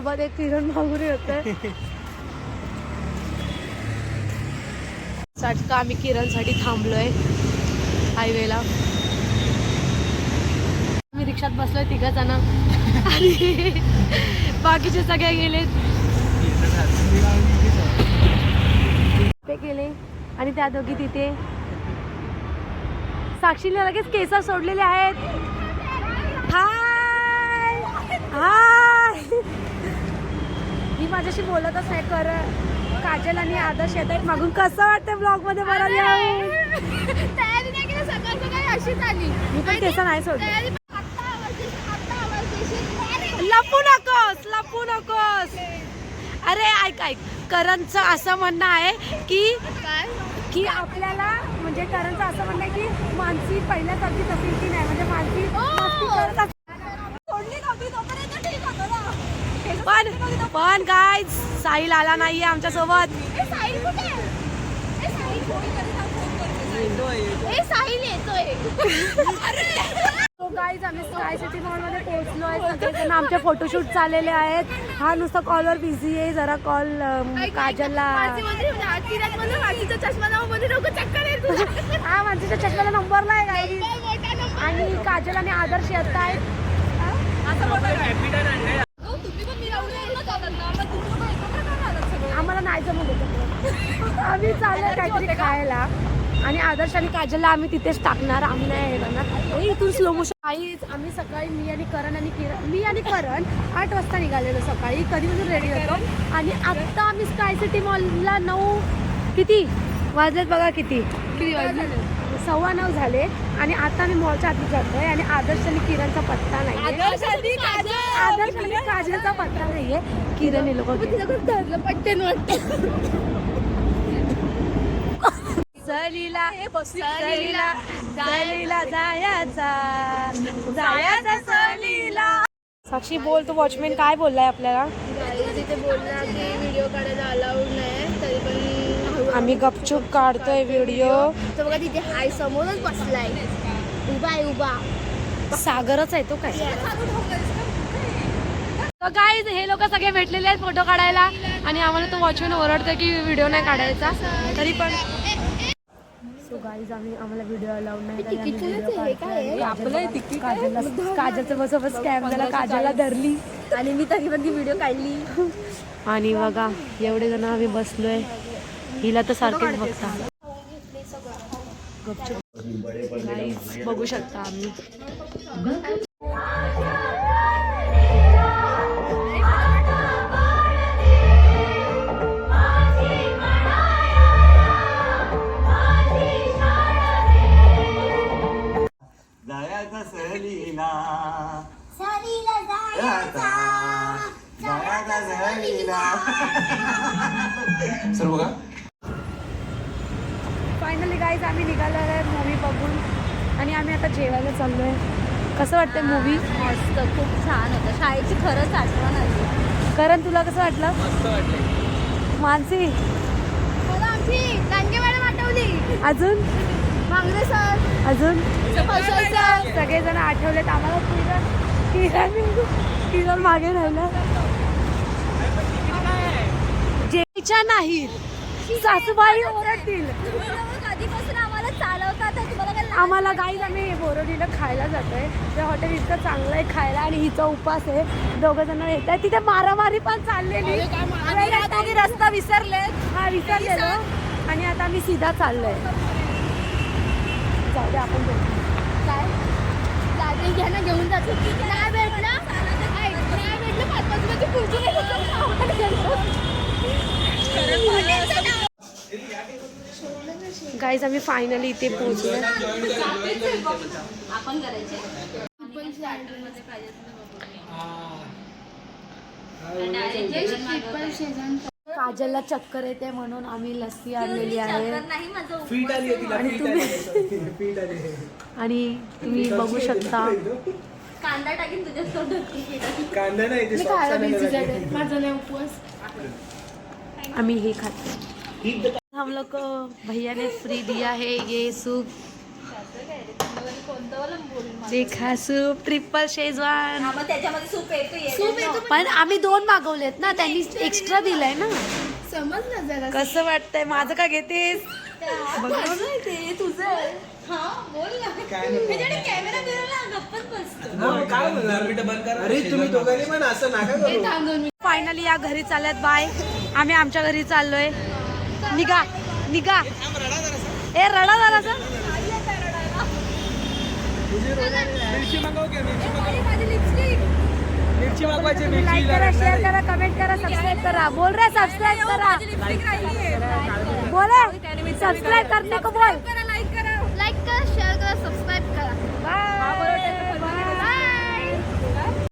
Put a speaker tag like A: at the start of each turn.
A: सोबत एक किरण मागुरी होते. का आम्ही किरणसाठी थांबलोय हायवेला. मी रिक्षात बसलोय 3 जण आणि बाकीचे सगळे गेलेत ते गेले आणि त्या दोघी तिथे. साक्षीला लगेच केस सोडलेले आहेत. हाय हाय. मी माझ्याशी बोलतच नाही. कर काजल आणि आदर्श येत आहेत मागून. कसं वाटतं ब्लॉग मध्ये मला
B: तयारी नाही केली सकाळ सकाळी अशीच आली.
A: मी पण केस नाही सोडले. लपू नकोस लपू नकोस. अरे ऐक ऐक करणचं असं म्हणणं आहे की आपल्याला म्हणजे करणचं असं म्हणणं आहे की मानसी पहिल्यासारखीच असेल की नाही. म्हणजे मानसी मस्ती करत पण काय साहिल आला नाहीये आमच्या सोबत. गाईज आम्ही स्काय सिटी मॉल मध्ये पोहोचलो आहे. सगळेजण आमचे फोटोशूट चाललेले आहेत. हा नुसता कॉलवर बिझी आहे. जरा कॉल काजलला. हा मानसीच्या चष्म्याला नंबरला आहे गाईज. आणि काजल आणि आदर्श येत आहेत. आम्हाला नाही जमत होतं. आम्ही चाललो काहीतरी खायला आणि आदर्श आणि काजलला आम्ही तिथेच टाकणार. आम्ही नाही हे करणार. इथून स्लो मोशन. आम्ही सकाळी मी आणि करण 8 वाजता निघालेलो सकाळी. कधीपासून रेडी होतो आणि आत्ता आम्ही स्काय सिटी मॉलला 9 किती वाजलेत बघा. किती वाजले 9:15 झाले आणि आता आम्ही मॉलच्या आधी जातोय. आणि आदर्श आणि किरणचा पत्ता नाही. आदर्श आणि काजलचा पत्ता नाहीये. किरण हे लोक सहलीला जायचा सहलीला. साक्षी बोल तू. वॉचमॅन काय बोललाय आपल्याला?
B: तिथे बोलला की व्हिडिओ काढायला अलाउड नाही. तरी पण
A: आम्ही गपचूप काढतोय व्हिडिओ.
B: तो बघा तिथे हाय समोरच बसलाय. उभा आहे उभा.
A: सागरच आहे तो काय. काय हे लोक सगळे भेटलेले आहेत फोटो काढायला आणि आम्हाला तो वॉचमॅन ओरडतोय की व्हिडिओ नाही काढायचा. तरी पण सो गाईज आम्हाला व्हिडिओ अलाउड नाही. काजलचं बसोबस कॅमेराला काजलला धरली
B: आणि मी तरी पण ती व्हिडिओ काढली.
A: आणि बघा एवढे जण आम्ही बसलोय. हिला तर सारखेच बघता. गाईज बघू शकता आम्ही.
C: सर बघा
A: फायनली गाईज आम्ही निघालो आहे मूवी बघून आणि आम्ही आता जेवायला चाललोय. कसं वाटतंय मूवी?
B: मस्त खूप छान होतं. शाळेची खरंच आठवण आली.
A: करण तुला कसं वाटलं?
C: मस्त वाटलं.
A: मानसी
B: मला आमची लांगे मॅडम आठवली.
A: अजून
B: मांगरे सर.
A: अजून
B: सर.
A: सगळेजण आठवलेत आम्हाला. किरण मागे राहिला. जेच्या नाही सासूबाई ओरडतील.
B: कधीपासून आम्हाला चालवतात.
A: आम्हाला गाईज आम्ही बोरवलीला खायला जातोय. ते हॉटेल इतकं चांगलं आहे खायला आणि हिचा उपास आहे. 2 जण येत आहे. तिथे मारामारी पण चाललेली.
B: रस्ता विसरले.
A: हा विसरलेलो आणि आता आम्ही सीधा चाललोय. जाऊ दे आपण
B: काय दादी घ्या घेऊन जातो. नाही भेटलं 5 रुपयाची खुर्ची
A: गाईज आम्ही फायनली इथे पोहोचलोय.
B: आपण करायचे.
A: काजलला चक्कर येते म्हणून आम्ही लस्सी आणलेली आहे. आणि तुम्ही बघू शकता.
B: कांदा टाकीन तुझ्या
C: कांदा नाही
A: माझा नाही उपवास. आम्ही हे खातो. हम लोग को भैया ने फ्री दिया है ये सूप.
B: कोणतं बोल
A: चिखा सूप ट्रिपल शेजवान.
D: मग त्याच्यामध्ये सूप येतो
B: सूप येतो
A: पण आम्ही 2 मागवलेत ना, त्यांनी एक्स्ट्रा दिलाय ना.
B: समजलं जरा
A: कसं वाटतंय माझं का घेतेस?
B: ते तुझं हा बोल ना त्याच्याकडे कॅमेरा फिरवला गप्पच बसतो.
C: काय बोलणार?
E: अरे तुम्ही दोघांनी पण असं नका करू.
B: थांब 2 मिनिट.
A: फायनली या घरी चालल्यात. बाय. आम्ही आमच्या घरी चाललोय. निघा निघा. ए रडा जरासा.
E: मिरची मागव की
B: माझी लिपस्टिक
E: मिरची मागवायची
A: लाईक करा, शेअर करा, कमेंट करा, सबस्क्राईब करा. बोल रे सबस्क्राईब करा. बोले सबस्क्राईब करने को बोल.
B: लाईक करा शेअर करा सबस्क्राईब